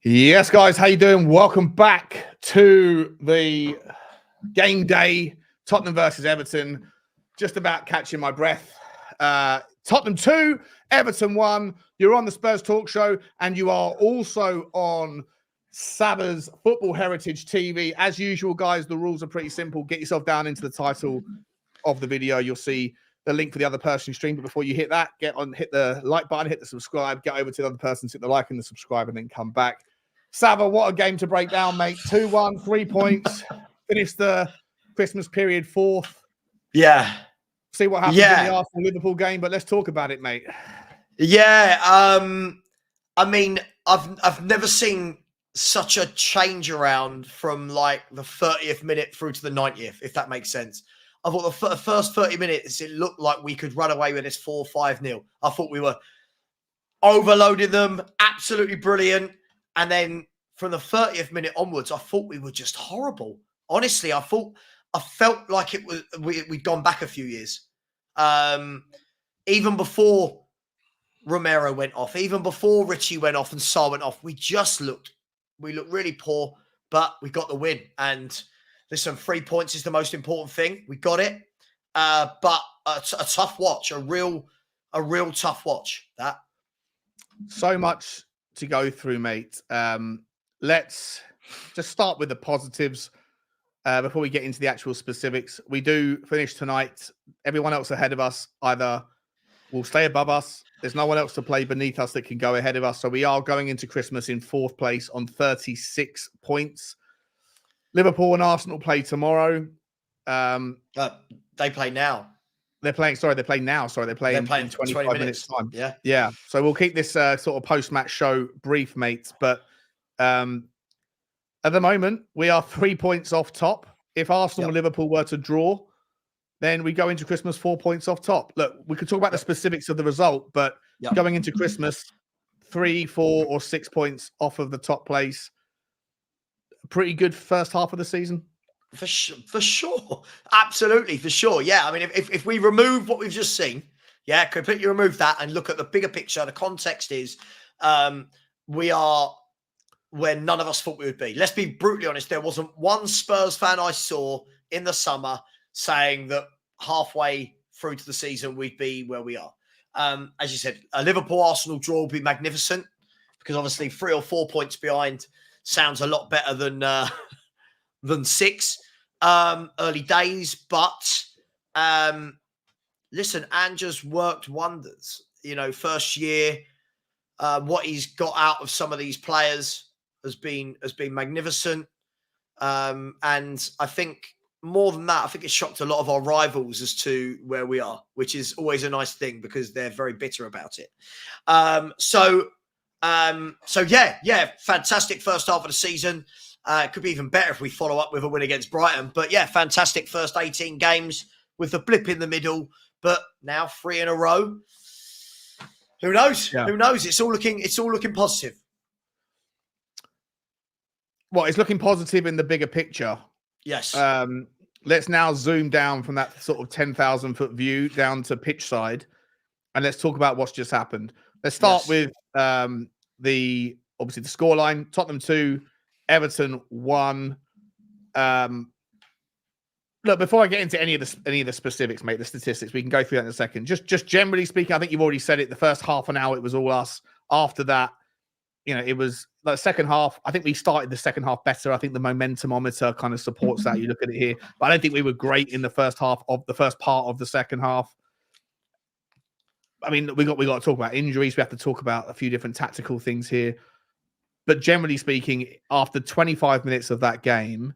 Yes, guys, how you doing? Welcome back to the game day, Tottenham versus Everton. Just about catching my breath. Tottenham 2, Everton 1. You're on the Spurs Talk Show, and you are also on Savva's Football Heritage TV. As usual, guys, the rules are pretty simple. Get yourself down into the title of the video. You'll see the link for the other person stream. But before you hit that, hit the like button, hit the subscribe, get over to the other person, hit the like and the subscribe, and then come back. Savva, what a game to break down, mate. 2-1, 3 points. Finish the Christmas period fourth. Yeah. See what happens in the Arsenal-Liverpool game, but let's talk about it, mate. Yeah. I mean, I've never seen such a change around from like the 30th minute through to the 90th, if that makes sense. I thought the first 30 minutes, it looked like we could run away with this 4-5-0. I thought we were overloading them. Absolutely brilliant. And then from the 30th minute onwards, I thought we were just horrible. Honestly, I felt like it was we'd gone back a few years. Even before Romero went off, even before Richie went off and Sarr went off, we looked really poor, but we got the win. And listen, 3 points is the most important thing. We got it. But a tough watch, a real tough watch. That. So much to go through, mate. Let's just start with the positives before we get into the actual specifics. We do finish tonight. Everyone else ahead of us either will stay above us. There's no one else to play beneath us that can go ahead of us. So we are going into Christmas in fourth place on 36 points. Liverpool and Arsenal play tomorrow. They play now. They're playing now. They're playing in 25 minutes time. Yeah. So we'll keep this sort of post-match show brief, mates. But at the moment, we are 3 points off top. If Arsenal and Liverpool were to draw, then we go into Christmas 4 points off top. Look, we could talk about the specifics of the result, but going into Christmas, 3, 4, or 6 points off of the top place. Pretty good first half of the season. For sure. Absolutely, for sure. Yeah, I mean, if we remove what we've just seen, completely remove that and look at the bigger picture, the context is we are where none of us thought we would be. Let's be brutally honest. There wasn't one Spurs fan I saw in the summer saying that halfway through to the season we'd be where we are. As you said, a Liverpool-Arsenal draw would be magnificent because obviously 3 or 4 points behind sounds a lot better than 6 early days. But listen, Ange's worked wonders. You know, first year, what he's got out of some of these players has been magnificent. And I think more than that, I think it shocked a lot of our rivals as to where we are, which is always a nice thing because they're very bitter about it. So fantastic first half of the season. It could be even better if we follow up with a win against Brighton. But yeah, fantastic first 18 games with the blip in the middle. But now 3 in a row. Who knows? Yeah. Who knows? It's all looking positive. Well, it's looking positive in the bigger picture. Yes. Let's now zoom down from that sort of 10,000-foot view down to pitch side, and let's talk about what's just happened. Let's start with the scoreline. Tottenham 2, Everton 1. Look, before I get into any of the specifics, mate, the statistics, we can go through that in a second. Just generally speaking, I think you've already said it. The first half an hour, it was all us. After that, you know, it was like the second half. I think we started the second half better. I think the momentumometer kind of supports that. You look at it here, but I don't think we were great in the first part of the second half. I mean, we got to talk about injuries. We have to talk about a few different tactical things here. But generally speaking, after 25 minutes of that game,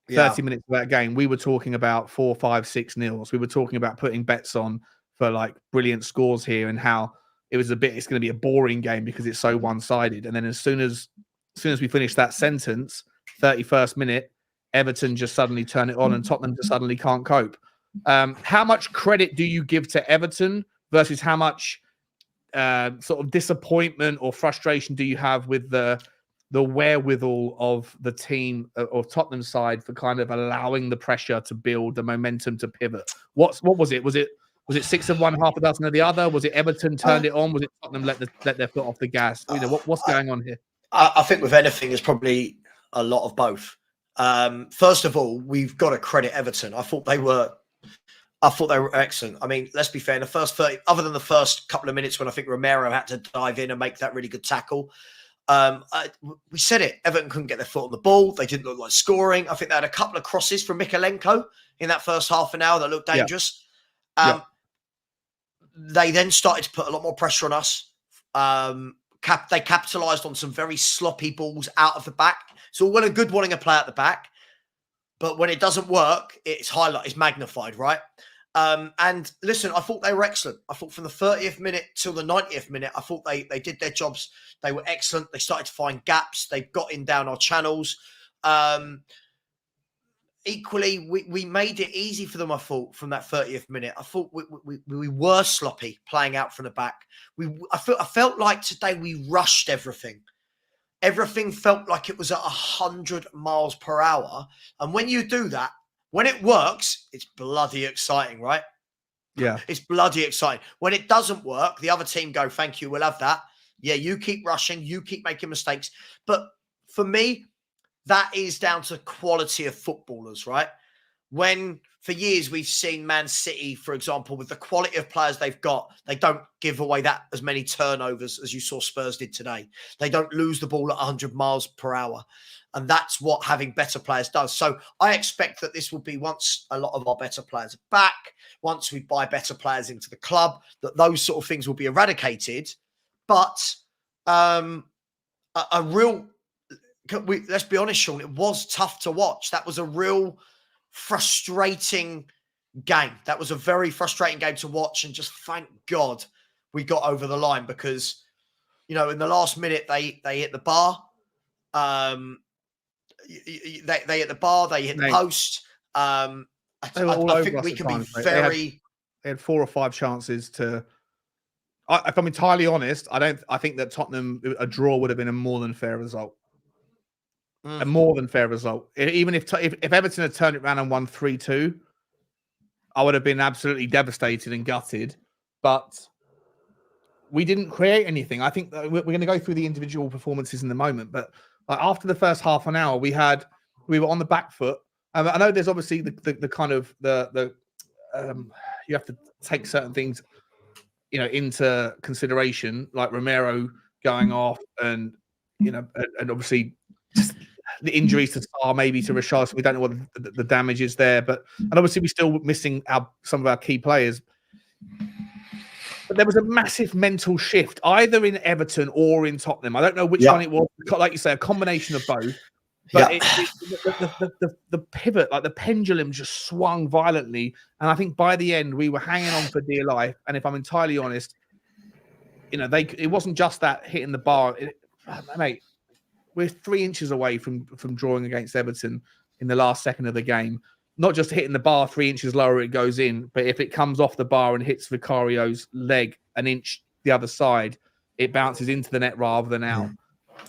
30 minutes of that game, we were talking about 4, 5, 6 nils. We were talking about putting bets on for like brilliant scores here and how it's going to be a boring game because it's so one-sided. And then as soon as we finish that sentence, 31st minute, Everton just suddenly turn it on and Tottenham just suddenly can't cope. How much credit do you give to Everton versus how much sort of disappointment or frustration do you have with the wherewithal of the team or Tottenham side for kind of allowing the pressure to build, the momentum to pivot? What was it? Was it 6 of one, half a dozen of the other? Was it Everton turned it on? Was it Tottenham let their foot off the gas? You know, what's going on here? I think with anything, there's probably a lot of both. First of all, we've got to credit Everton. I thought they were excellent. I mean, let's be fair. In the first 30, other than the first couple of minutes when I think Romero had to dive in and make that really good tackle, we said it. Everton couldn't get their foot on the ball. They didn't look like scoring. I think they had a couple of crosses from Mikalenko in that first half an hour that looked dangerous. They then started to put a lot more pressure on us. They capitalised on some very sloppy balls out of the back. So well and good wanting a play at the back, but when it doesn't work, it's magnified, right? And listen, I thought they were excellent. I thought from the 30th minute till the 90th minute, I thought they did their jobs. They were excellent. They started to find gaps. They got in down our channels. Equally, we made it easy for them, I thought, from that 30th minute. I thought we were sloppy playing out from the back. I felt like today we rushed everything. Everything felt like it was at 100 miles per hour. And when you do that, when it works, it's bloody exciting, right? Yeah. It's bloody exciting. When it doesn't work, the other team go, thank you, we'll have that. Yeah, you keep rushing, you keep making mistakes. But for me, that is down to quality of footballers, right? When for years we've seen Man City, for example, with the quality of players they've got, they don't give away that as many turnovers as you saw Spurs did today. They don't lose the ball at 100 miles per hour. And that's what having better players does. So I expect that this will be, once a lot of our better players are back, once we buy better players into the club, that those sort of things will be eradicated. But let's be honest, Sean, it was tough to watch. That was a real frustrating game. That was a very frustrating game to watch, and just thank God we got over the line, because, in the last minute they hit the bar. They hit the bar, they hit the post. I think we can be very. They had 4 or 5 chances to. If I'm entirely honest, I think that Tottenham, a draw would have been a more than fair result. A more than fair result. Even if Everton had turned it around and won 3-2, I would have been absolutely devastated and gutted. But we didn't create anything. I think that we're going to go through the individual performances in a moment. But after the first half an hour, we were on the back foot. I know there's obviously the kind of you have to take certain things, into consideration, like Romero going off, and and obviously just the injuries to Sarr, maybe to Rashad. So we don't know what the damage is there, and obviously we're still missing some of our key players. But there was a massive mental shift, either in Everton or in Tottenham. I don't know which one it was. Like you say, a combination of both. But the pivot, like the pendulum, just swung violently. And I think by the end, we were hanging on for dear life. And if I'm entirely honest, it wasn't just that hitting the bar. Mate, we're 3 inches away from drawing against Everton in the last second of the game. Not just hitting the bar 3 inches lower, it goes in. But if it comes off the bar and hits Vicario's leg an inch the other side, it bounces into the net rather than out.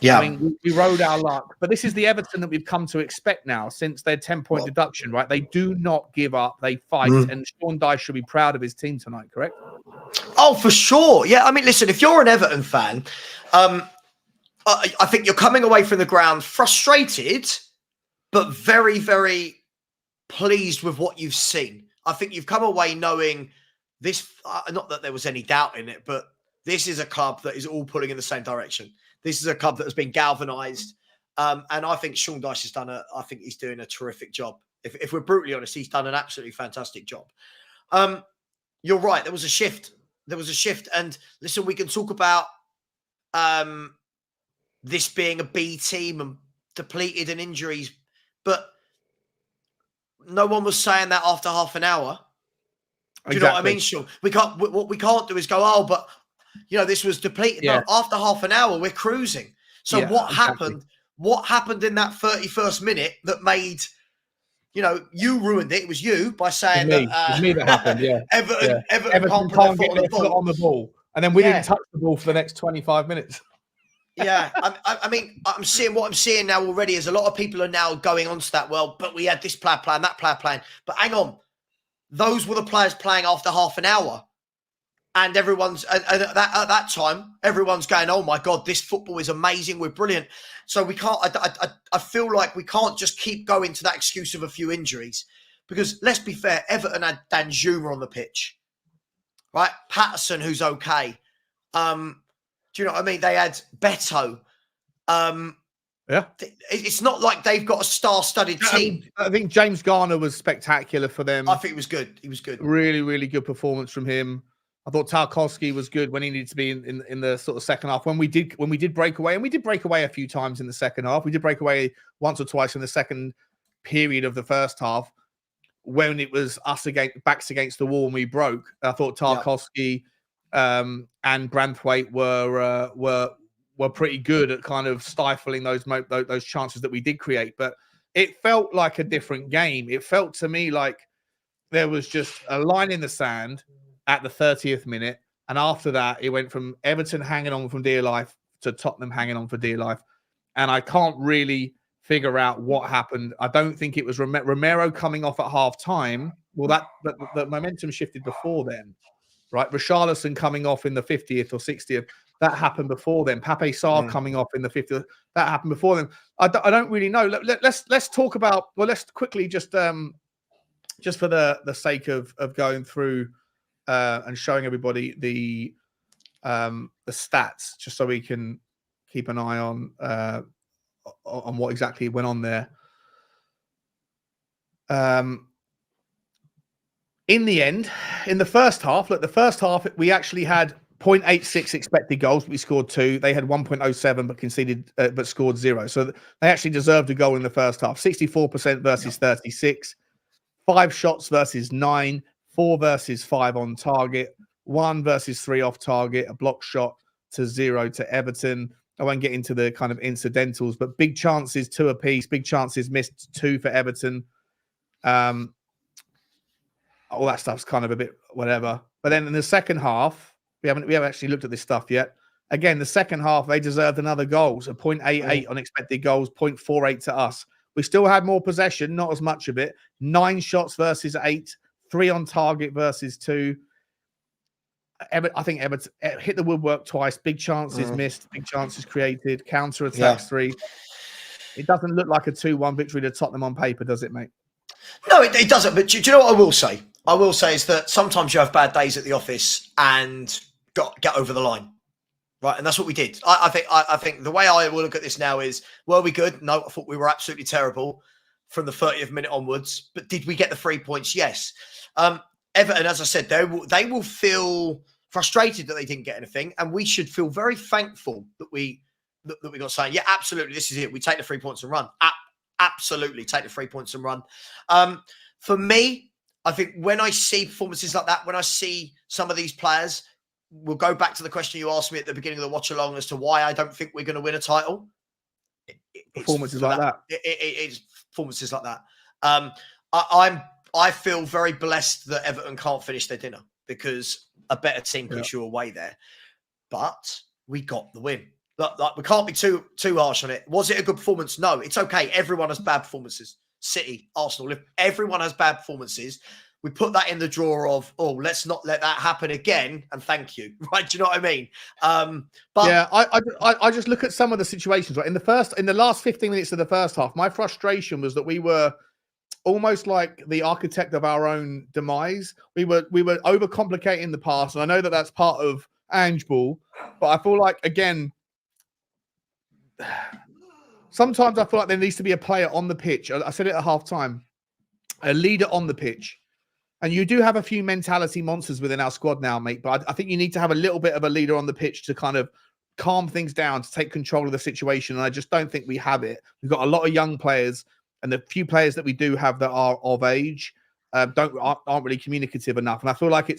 Yeah, I mean, we rode our luck, but this is the Everton that we've come to expect now since their 10-point deduction, right? They do not give up; they fight, and Sean Dyche should be proud of his team tonight. Correct? Oh, for sure. Yeah, I mean, listen, if you're an Everton fan, I think you're coming away from the ground frustrated, but very, very pleased with what you've seen. I think you've come away knowing this. Not that there was any doubt in it, but this is a club that is all pulling in the same direction. This is a club that has been galvanised, and I think Sean Dyche I think he's doing a terrific job. If we're brutally honest, he's done an absolutely fantastic job. You're right. There was a shift. And listen, we can talk about this being a B team and depleted and injuries, but no one was saying that after half an hour. Do you know what I mean, Sean? What we can't do is go, but this was depleted. Yeah. No, after half an hour, we're cruising. So what happened? What happened in that 31st minute that made, you ruined it. It was you by saying that. It was me that happened. Yeah. Everton can't get their foot on the ball, and then we didn't touch the ball for the next 25 minutes. Yeah, I mean, I'm seeing now already is a lot of people are now going on to that. Well, but we had this player playing, that player playing. But hang on, those were the players playing after half an hour. And everyone's and at that time, everyone's going, "Oh my God, this football is amazing. We're brilliant." So we can't. I feel like we can't just keep going to that excuse of a few injuries, because let's be fair, Everton had Danjuma on the pitch, right? Patterson, who's okay. Do you know what I mean? They had Beto. Yeah, it's not like they've got a star-studded team. I think James Garner was spectacular for them. I think he was good. He was good. Really, really good performance from him. I thought Tarkowski was good when he needed to be in the sort of second half. When we did break away, and we did break away a few times in the second half. We did break away once or twice in the second period of the first half when it was us backs against the wall and we broke. I thought Tarkowski and Branthwaite were pretty good at kind of stifling those chances that we did create. But it felt like a different game. It felt to me like there was just a line in the sand at the 30th minute. And after that, it went from Everton hanging on from dear life to Tottenham hanging on for dear life. And I can't really figure out what happened. I don't think it was Romero coming off at half time. Well, the momentum shifted before then, right? Richarlison coming off in the 50th or 60th. That happened before then. Pape Sarr coming off in the 50th. That happened before then. I don't really know. Let's talk about, well, let's quickly just for the sake of going through and showing everybody the stats, just so we can keep an eye on what exactly went on there. In the end, in the first half, we actually had 0.86 expected goals, but we scored 2. They had 1.07, but conceded, but scored 0. So they actually deserved a goal in the first half. 64% versus 36. 5 shots versus 9. 4 versus 5 on target. 1 versus 3 off target. A block shot to 0 to Everton. I won't get into the kind of incidentals, but big chances, 2 apiece. Big chances missed, 2 for Everton. All that stuff's kind of a bit whatever. But then in the second half, we haven't actually looked at this stuff yet. Again, the second half, they deserved another goal. So 0.88 on expected goals, 0.48 to us. We still had more possession, not as much of it. 9 shots versus 8, 3 on target versus 2. I think Everton hit the woodwork twice. Big chances missed, big chances created, counter attacks 3. It doesn't look like a 2-1 victory to Tottenham on paper, does it, mate? No, it doesn't. But do you know what I will say? I will say is that sometimes you have bad days at the office and get over the line, right? And that's what we did. I think the way I will look at this now is, were we good? No, I thought we were absolutely terrible from the 30th minute onwards. But did we get the 3 points? Yes. Everton, as I said, they will feel frustrated that they didn't get anything, and we should feel very thankful that we got saying, yeah, absolutely, this is it. We take the 3 points and run. Absolutely, take the 3 points and run. For me, I think when I see performances like that, when I see some of these players, we'll go back to the question you asked me at the beginning of the watch along as to why I don't think we're going to win a title. Performances like that. It's performances like that. I feel very blessed that Everton can't finish their dinner, because a better team puts you away there. But we got the win. Like we can't be too harsh on it. Was it a good performance? No, it's okay. Everyone has bad performances. City, Arsenal, everyone has bad performances. We put that in the drawer of, let's not let that happen again, and thank you. Right? Do you know what I mean? But yeah, I just look at some of the situations. Right, in the last 15 minutes of the first half, my frustration was that we were almost like the architect of our own demise. We were overcomplicating the pass, and I know that that's part of Ange Ball, but I feel like, again, sometimes I feel like there needs to be a player on the pitch. I said it at half time, a leader on the pitch. And you do have a few mentality monsters within our squad now, mate. But I think you need to have a little bit of a leader on the pitch to kind of calm things down, to take control of the situation. And I just don't think we have it. We've got a lot of young players, and the few players that we do have that are of age aren't really communicative enough. And I feel like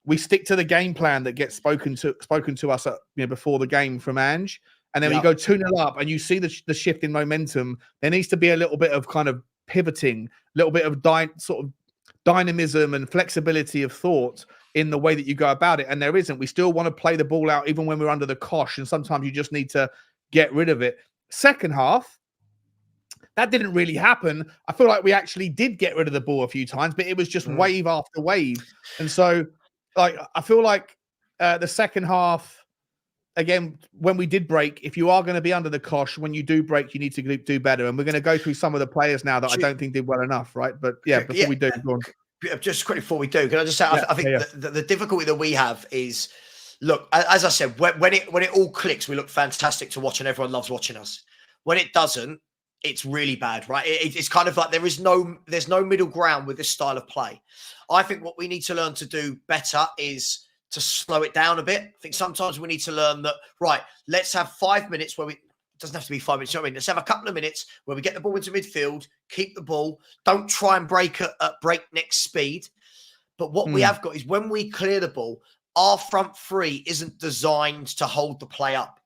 we stick to the game plan that gets spoken to us before the game from Ange. And then when you go 2-0 up and you see the shift in momentum, there needs to be a little bit of kind of pivoting, a little bit of sort of dynamism and flexibility of thought in the way that you go about it. And there isn't. We still want to play the ball out even when we're under the cosh, and sometimes you just need to get rid of it. Second half, that didn't really happen. I feel like we actually did get rid of the ball a few times, but it was just wave after wave. And so, like, I feel like the second half, again, when we did break, if you are going to be under the cosh, when you do break, you need to do better. And we're going to go through some of the players now that I don't think did well enough, right? But yeah, before we do, go on. Just quickly before we do, can I just say, I think the difficulty that we have is, look, as I said, when it all clicks, we look fantastic to watch and everyone loves watching us. When it doesn't, it's really bad, right? It's kind of like there's no middle ground with this style of play. I think what we need to learn to do better is to slow it down a bit. I think sometimes we need to learn that, right, let's have 5 minutes where it doesn't have to be 5 minutes, you know what I mean? Let's have a couple of minutes where we get the ball into midfield, keep the ball, don't try and break at breakneck speed. But what we have got is when we clear the ball, our front three isn't designed to hold the play up,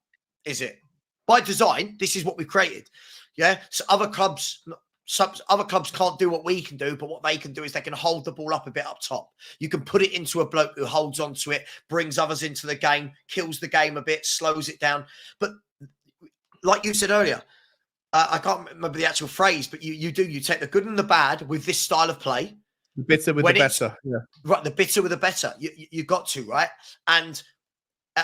is it? By design, this is what we've created. Yeah. So other clubs can't do what we can do, but what they can do is they can hold the ball up a bit up top. You can put it into a bloke who holds onto it, brings others into the game, kills the game a bit, slows it down. But like you said earlier, I can't remember the actual phrase, but you take the good and the bad with this style of play. The bitter with the better. Yeah. Right, the bitter with the better. You got to, right? And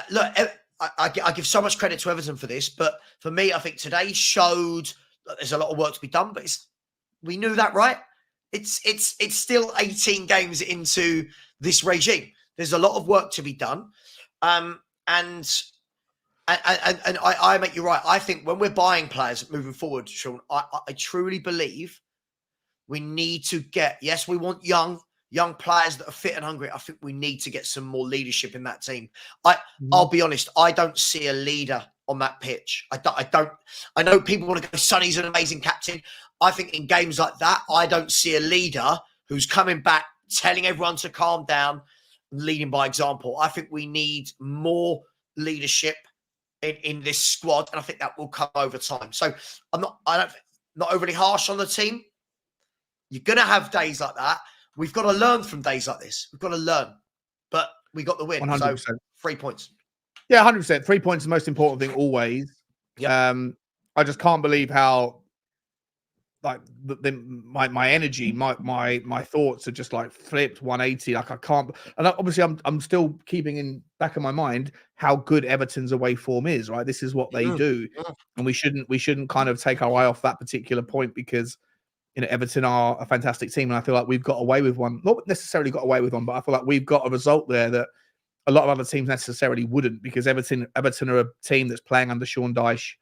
look, I give so much credit to Everton for this, but for me, I think today showed that there's a lot of work to be done, but we knew that, right? It's still 18 games into this regime. There's a lot of work to be done. And I make you right. I think when we're buying players moving forward, Sean, I truly believe we need to get, yes, we want young players that are fit and hungry. I think we need to get some more leadership in that team. I'll be honest, I don't see a leader on that pitch. I know people want to go, Sonny's an amazing captain. I think in games like that, I don't see a leader who's coming back, telling everyone to calm down, leading by example. I think we need more leadership in this squad, and I think that will come over time. So I'm not overly harsh on the team. You're going to have days like that. We've got to learn from days like this. We've got to learn. But we got the win. 100%. So 3 points. Yeah, 100%. 3 points is the most important thing always. Yep. I just can't believe how like my energy, my thoughts are just like flipped 180. Like I can't, and obviously I'm still keeping in back of my mind how good Everton's away form is, right? This is what they do. And we shouldn't kind of take our eye off that particular point because Everton are a fantastic team, and I feel like we've got away with one. Not necessarily got away with one, but I feel like we've got a result there that a lot of other teams necessarily wouldn't, because Everton are a team that's playing under Sean Dyche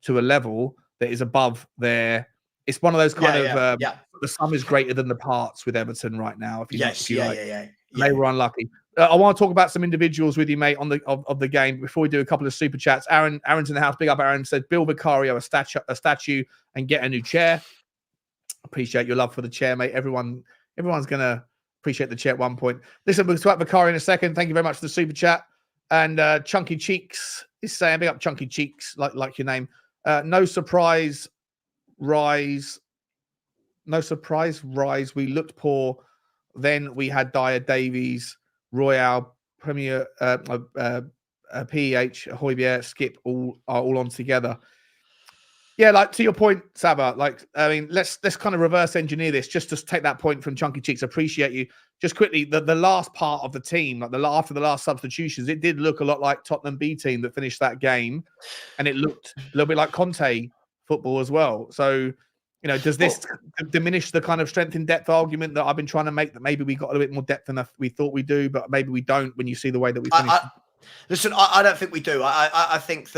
to a level that is above their. It's one of those kind of the sum is greater than the parts with Everton right now. If you like. They were unlucky. I want to talk about some individuals with you, mate, on the game before we do a couple of super chats. Aaron's in the house. Big up, Aaron. Said Bill Vicario a statue and get a new chair. Appreciate your love for the chair, mate. Everyone's gonna appreciate the chair at one point. Listen, we'll talk about Vicario in a second. Thank you very much for the super chat. And Chunky Cheeks is saying, big up Chunky Cheeks, like your name. No surprise, Rise. We looked poor. Then we had Dyer, Davies, Royale, Premier, PEH, Højbjerg, Skip, all on together. Yeah, like to your point, Savva, like, I mean, let's kind of reverse engineer this just to take that point from Chunky Cheeks. Appreciate you. Just quickly, the last part of the team, like after the last substitutions, it did look a lot like Tottenham B team that finished that game. And it looked a little bit like Conte football as well. So, does this diminish the kind of strength in depth argument that I've been trying to make, that maybe we got a little bit more depth than we thought we do, but maybe we don't when you see the way that we finished? Listen, I don't think we do. I think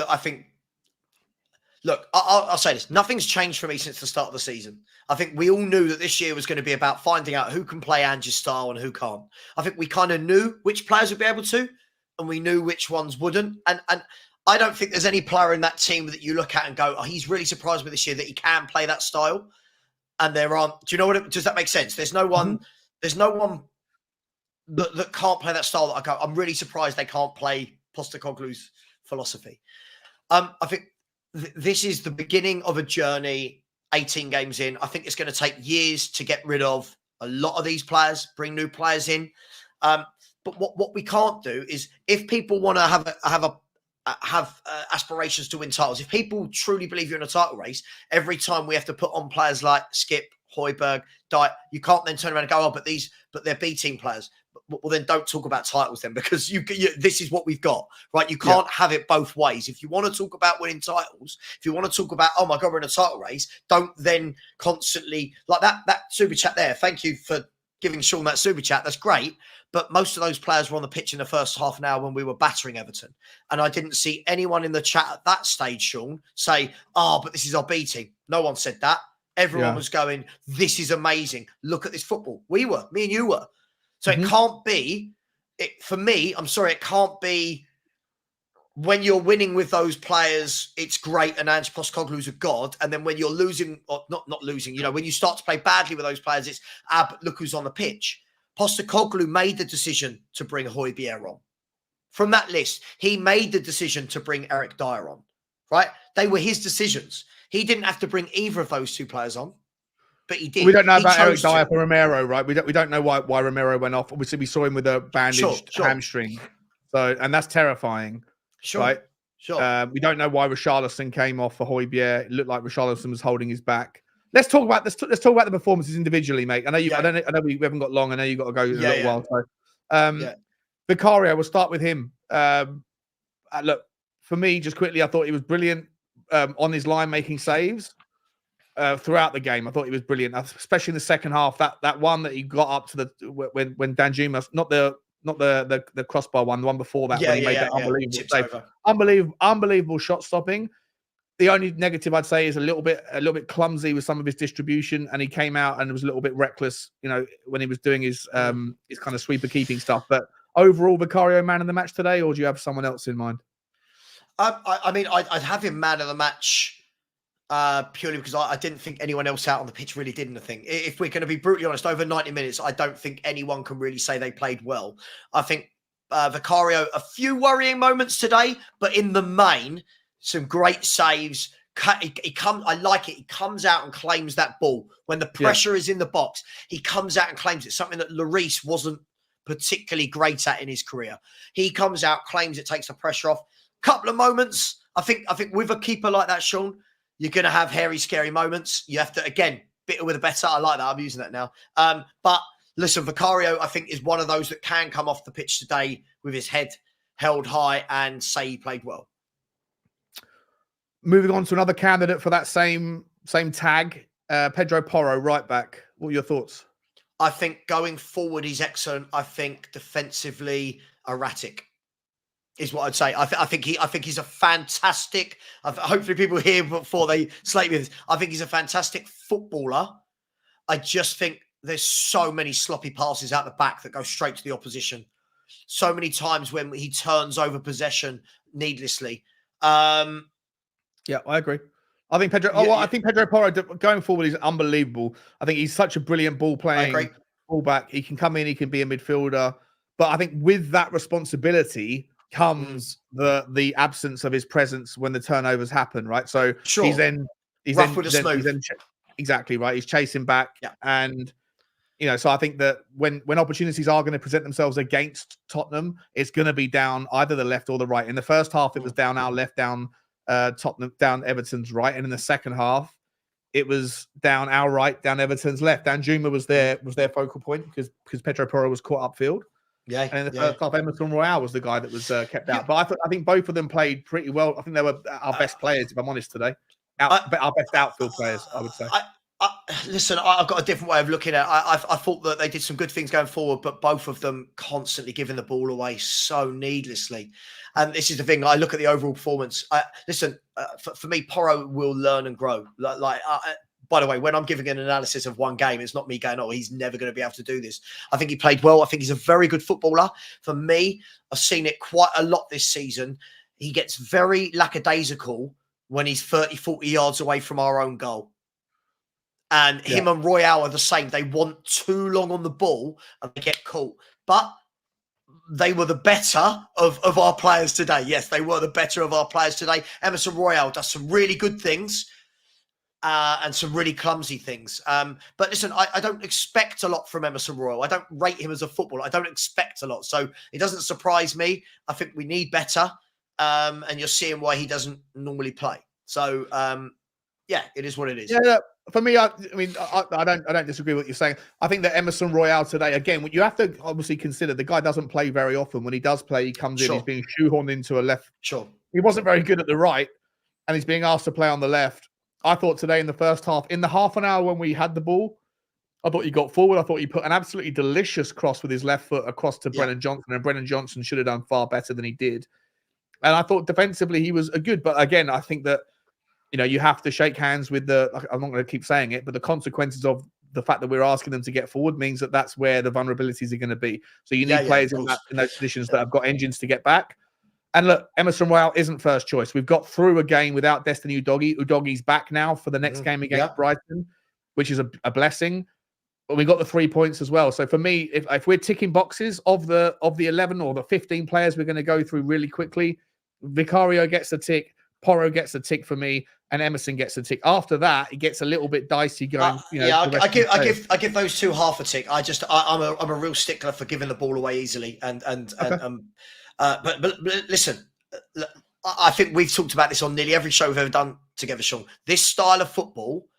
look, I'll say this. Nothing's changed for me since the start of the season. I think we all knew that this year was going to be about finding out who can play Angie's style and who can't. I think we kind of knew which players would be able to, and we knew which ones wouldn't. And I don't think there's any player in that team that you look at and go, oh, he's really surprised me this year that he can play that style. And there aren't. Do you know what? Does that make sense? There's no one. There's no one that can't play that style. That I go, I'm really surprised they can't play Postecoglou's philosophy. I think this is the beginning of a journey. 18 games in, I think it's going to take years to get rid of a lot of these players, bring new players in. But what we can't do is, if people want to have aspirations to win titles, if people truly believe you're in a title race, every time we have to put on players like Skip, Højbjerg, Dyer, you can't then turn around and go, oh, but they're B team players. Well, then don't talk about titles then, because this is what we've got, right? You can't have it both ways. If you want to talk about winning titles, if you want to talk about, oh my God, we're in a title race, don't then constantly like that super chat there. Thank you for giving Sean that super chat. That's great. But most of those players were on the pitch in the first half an hour when we were battering Everton. And I didn't see anyone in the chat at that stage, Sean, say, but this is our B team. No one said that. Everyone was going, this is amazing. Look at this football. We were, me and you were. So it can't be, for me, I'm sorry, it can't be when you're winning with those players, it's great and Ange Postecoglou's a god. And then when you're losing, or not losing, when you start to play badly with those players, it's, but look who's on the pitch. Postecoglou made the decision to bring Højbjerg on. From that list, he made the decision to bring Eric Dyer on, right? They were his decisions. He didn't have to bring either of those two players on. But he did. We don't know about Eric Dyer for Romero, right? We don't know why Romero went off. Obviously, we saw him with a bandaged hamstring, and that's terrifying, right? Sure. We don't know why Richarlison came off for Højbjerg. It looked like Richarlison was holding his back. Let's talk about the performances individually, mate. I know you. I know we haven't got long. I know you got to go in a little while. So, Vicario, we'll start with him. Look, for me, just quickly, I thought he was brilliant on his line, making saves. Throughout the game, I thought he was brilliant, especially in the second half. That one that he got up to when Danjuma, not the crossbar one, the one before that, when he made that unbelievable save. Unbelievable shot stopping. The only negative I'd say is a little bit clumsy with some of his distribution, and he came out and was a little bit reckless, when he was doing his kind of sweeper keeping stuff. But overall, Vicario man of the match today, or do you have someone else in mind? I mean, I'd have him man of the match. Purely because I didn't think anyone else out on the pitch really did anything. If we're going to be brutally honest, over 90 minutes, I don't think anyone can really say they played well. I think Vicario, a few worrying moments today, but in the main, some great saves. I like it. He comes out and claims that ball. When the pressure is in the box, he comes out and claims it. Something that Lloris wasn't particularly great at in his career. He comes out, claims it, takes the pressure off. Couple of moments. I think with a keeper like that, Sean, you're going to have hairy, scary moments. You have to, again, bitter with a better. I like that. I'm using that now. But listen, Vicario, I think, is one of those that can come off the pitch today with his head held high and say he played well. Moving on to another candidate for that same tag, Pedro Porro, right back. What are your thoughts? I think going forward, he's excellent. I think defensively erratic is what I'd say. I think he's a fantastic. Hopefully, people hear before they slate me. I think he's a fantastic footballer. I just think there's so many sloppy passes out the back that go straight to the opposition. So many times when he turns over possession needlessly. Yeah, I agree. I think Pedro. I think Pedro Porro going forward is unbelievable. I think he's such a brilliant ball playing fullback. He can come in. He can be a midfielder. But I think with that responsibility comes the absence of his presence when the turnovers happen, right? So he's exactly right. He's chasing back, and so I think that when opportunities are going to present themselves against Tottenham, it's going to be down either the left or the right. In the first half, it was down our left, down Tottenham, down Everton's right, and in the second half, it was down our right, down Everton's left. Danjuma was their focal point because Pedro Porro was caught upfield. Yeah, and in the first half, Emerson Royale was the guy that was kept out. But I think both of them played pretty well. I think they were our best players, if I'm honest, today. Our best outfield players, I would say. Listen, I've got a different way of looking at it. I thought that they did some good things going forward, but both of them constantly giving the ball away so needlessly. And this is the thing. I look at the overall performance. For me, Porro will learn and grow. By the way, when I'm giving an analysis of one game, it's not me going, oh, he's never going to be able to do this. I think he played well. I think he's a very good footballer. For me, I've seen it quite a lot this season. He gets very lackadaisical when he's 30, 40 yards away from our own goal. And him and Royale are the same. They want too long on the ball and they get caught. But they were the better of our players today. Yes, they were the better of our players today. Emerson Royale does some really good things. And some really clumsy things. But listen, I don't expect a lot from Emerson Royal. I don't rate him as a footballer. I don't expect a lot. So it doesn't surprise me. I think we need better. And you're seeing why he doesn't normally play. So yeah, it is what it is. Yeah, for me, I mean, I don't disagree with what you're saying. I think that Emerson Royale today, again, you have to obviously consider the guy doesn't play very often. When he does play, he comes in, he's being shoehorned into a left. Sure. He wasn't very good at the right, and he's being asked to play on the left. I thought today in the first half, in the half an hour when we had the ball, I thought he got forward. I thought he put an absolutely delicious cross with his left foot across to Brennan Johnson, and Brennan Johnson should have done far better than he did. And I thought defensively he was a good, but again, I think that, you know, you have to shake hands with I'm not going to keep saying it, but the consequences of the fact that we're asking them to get forward means that that's where the vulnerabilities are going to be. So you need players in those positions that have got engines to get back. And look, Emerson Royale isn't first choice. We've got through a game without Destiny Udogie. Udogie's back now for the next game against Brighton, which is a blessing. But we got the 3 points as well. So for me, if we're ticking boxes of the 11 or the 15 players we're going to go through really quickly, Vicario gets a tick, Porro gets a tick for me, and Emerson gets a tick. After that, it gets a little bit dicey going. I give those two half a tick. I'm a real stickler for giving the ball away easily, but listen, I think we've talked about this on nearly every show we've ever done together, Sean. This style of football,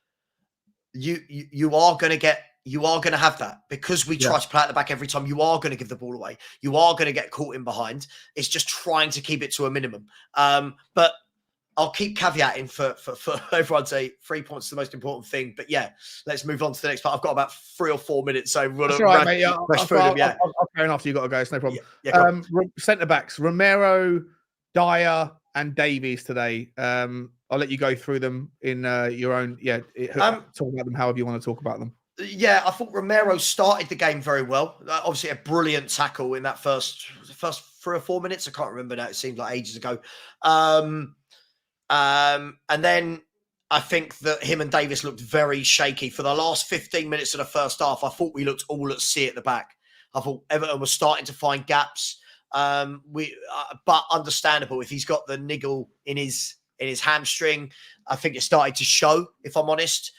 you are going to have that because we try to play at the back every time. You are going to give the ball away. You are going to get caught in behind. It's just trying to keep it to a minimum. But I'll keep caveating for everyone to say 3 points is the most important thing. But yeah, let's move on to the next part. I've got about 3 or 4 minutes, so we'll I'll carry on after you got to go. It's no problem. Centre backs: Romero, Dyer, and Davies today. I'll let you go through them in your own. Talk about them however you want to talk about them. Yeah, I thought Romero started the game very well. Obviously, a brilliant tackle in that first 3 or 4 minutes. I can't remember now. It seemed like ages ago. And then I think that him and Davis looked very shaky for the last 15 minutes of the first half. I thought we looked all at sea at the back. I thought Everton was starting to find gaps. But understandable if he's got the niggle in his hamstring. I think it started to show. If I'm honest.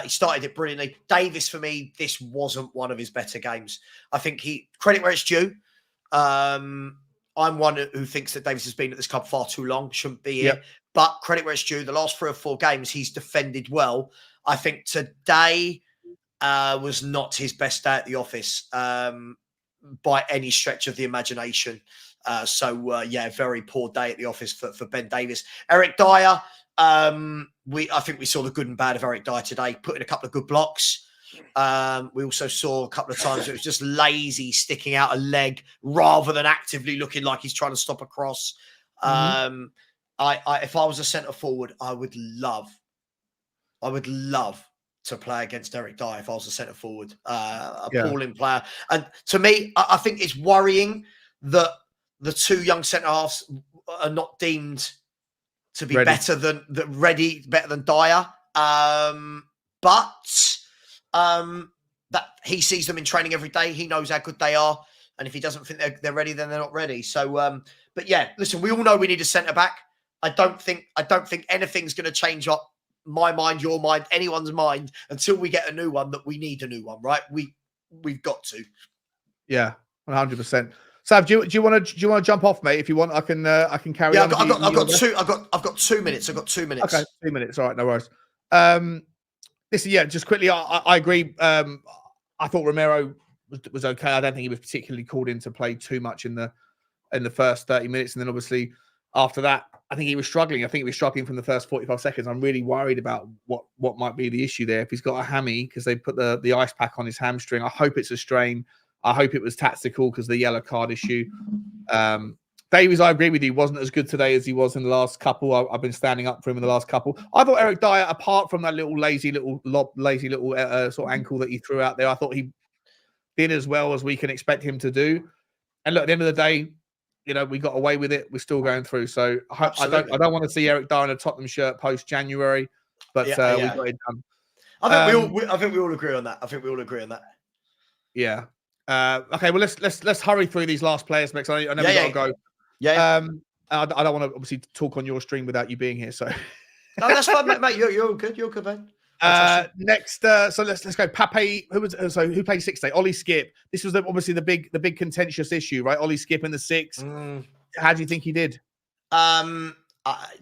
He started it brilliantly. Davis, for me, this wasn't one of his better games. I think credit where it's due. I'm one who thinks that Davis has been at this club far too long, shouldn't be here. Yep. But credit where it's due. The last 3 or 4 games, he's defended well. I think today was not his best day at the office by any stretch of the imagination. Very poor day at the office for Ben Davis. Eric Dyer. I think we saw the good and bad of Eric Dyer today, put in a couple of good blocks. We also saw a couple of times it was just lazy sticking out a leg rather than actively looking like he's trying to stop a cross. If I was a centre forward, I would love to play against Eric Dyer if I was a centre forward, appalling player. And to me, I think it's worrying that the 2 young centre halves are not deemed to be better than Dyer. But that he sees them in training every day. He knows how good they are. And if he doesn't think they're ready, then they're not ready. So, but yeah, listen, we all know we need a centre back. I don't think anything's going to change up my mind, your mind, anyone's mind until we get a new one. That we need a new one, right? We've got to. Yeah, 100%. Sav, do you want to jump off, mate? If you want, I can carry on. I've got 2 minutes. I've got 2 minutes. Okay, 2 minutes. All right, no worries. Listen, just quickly, I agree. I thought Romero was okay. I don't think he was particularly called in to play too much in the first 30 minutes, and then obviously after that, I think he was struggling. I think he was struggling from the first 45 seconds. I'm really worried about what might be the issue there. If he's got a hammy, because they put the ice pack on his hamstring, I hope it's a strain. I hope it was tactical because the yellow card issue. Davies, I agree with you, wasn't as good today as he was in the last couple. I've been standing up for him in the last couple. I thought Eric Dyer, apart from that lazy little sort of ankle that he threw out there, I thought he did as well as we can expect him to do. And look, at the end of the day, we got away with it. We're still going through. So I don't want to see Eric Dyer in a Tottenham shirt post January, but we got it done. I think we all agree on that. Yeah. Okay. Well, let's hurry through these last players, Max. I know we got to go. Yeah. I don't want to obviously talk on your stream without you being here. So no, that's fine, mate. You're good. You're good, man. Next, so let's go. Pape, who played 6 today? Ollie Skip. This was obviously the big contentious issue, right? Ollie Skip in the 6. How do you think he did?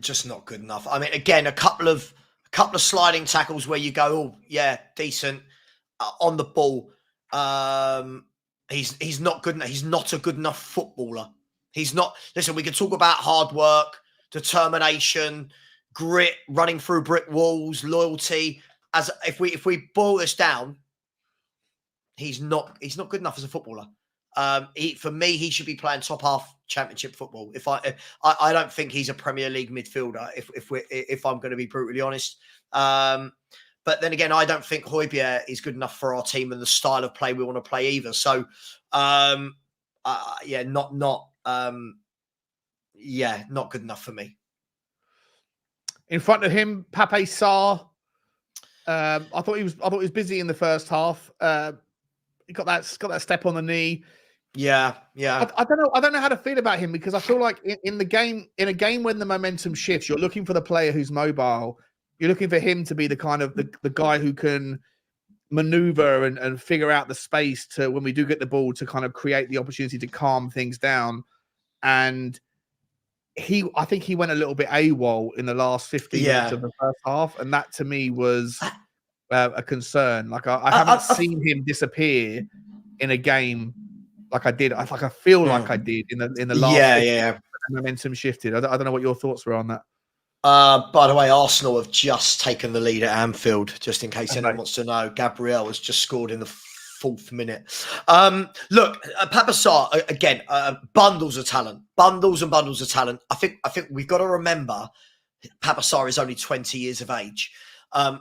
Just not good enough. I mean, again, a couple of couple of sliding tackles where you go, oh yeah, decent on the ball. He's not good enough. He's not a good enough footballer. He's not. Listen, we can talk about hard work, determination, grit, running through brick walls, loyalty. As if we boil this down, he's not good enough as a footballer. For me, he should be playing top half championship football. I don't think he's a Premier League midfielder. If I'm going to be brutally honest. But then again, I don't think Højbjerg is good enough for our team and the style of play we want to play either. So, yeah, not good enough for me. In front of him, Pape Sarr. I thought he was busy in the first half. He got that step on the knee. Yeah. I don't know how to feel about him, because I feel like in a game when the momentum shifts, you're looking for the player who's mobile. You're looking for him to be the kind of the guy who can maneuver and figure out the space to, when we do get the ball, to kind of create the opportunity to calm things down. And I think he went a little bit AWOL in the last 15 minutes of the first half, and that to me was a concern. Like I haven't seen him disappear in a game like I did. I feel like I did in the last. Yeah. Momentum shifted. I don't know what your thoughts were on that. By the way, Arsenal have just taken the lead at Anfield, just in case anyone wants to know. Gabriel has just scored in the 4th minute. Look, Pape Sarr, again, bundles of talent. Bundles and bundles of talent. I think we've got to remember Pape Sarr is only 20 years of age. And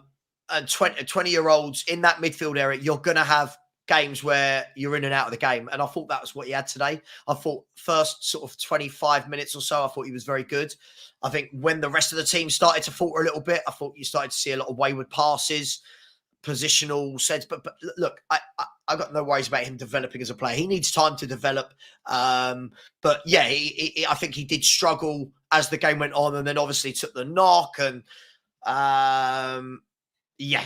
20-year-olds in that midfield area, you're going to have games where you're in and out of the game. And I thought that was what he had today. I thought first sort of 25 minutes or so, I thought he was very good. I think when the rest of the team started to falter a little bit, I thought you started to see a lot of wayward passes, positional sense. But look, I got no worries about him developing as a player. He needs time to develop. But yeah, I think he did struggle as the game went on, and then obviously took the knock. And yeah.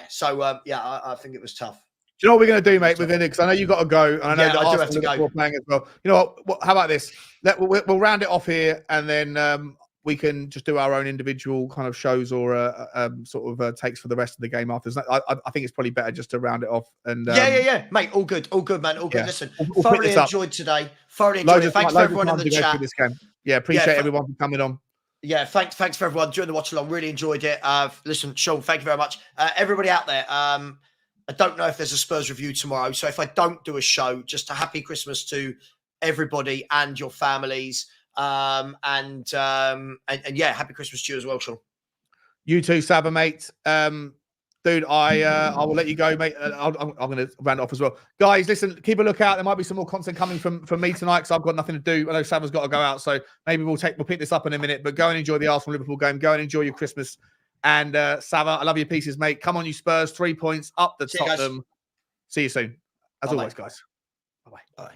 So I think it was tough. Do you know what we're going to do, mate? We're going to, because I know you've got to go, and I know that I do have to go. Playing as well. You know what? How about this? We'll round it off here, and then we can just do our own individual kind of shows or sort of takes for the rest of the game after. I think it's probably better just to round it off. And yeah, mate. All good, man. All good. Yeah. Listen, we'll thoroughly enjoyed today. Thoroughly enjoyed it. Thanks for everyone in the chat. This game. Yeah, appreciate everyone for coming on. Yeah, thanks for everyone during the watch along. Really enjoyed it. Listen, Sean, thank you very much. Everybody out there. I don't know if there's a Spurs review tomorrow. So if I don't do a show, just a happy Christmas to everybody and your families. And yeah, happy Christmas to you as well, Sean. You too, Savva, mate. Dude, I will let you go, mate. I'm going to round off as well. Guys, listen, keep a lookout. There might be some more content coming from me tonight, because I've got nothing to do. I know Savva's got to go out, so maybe we'll pick this up in a minute. But go and enjoy the Arsenal-Liverpool game. Go and enjoy your Christmas. And Savva, I love your pieces, mate. Come on, you Spurs. 3 points up the Tottenham. See you soon. As always, guys. Bye-bye. Bye.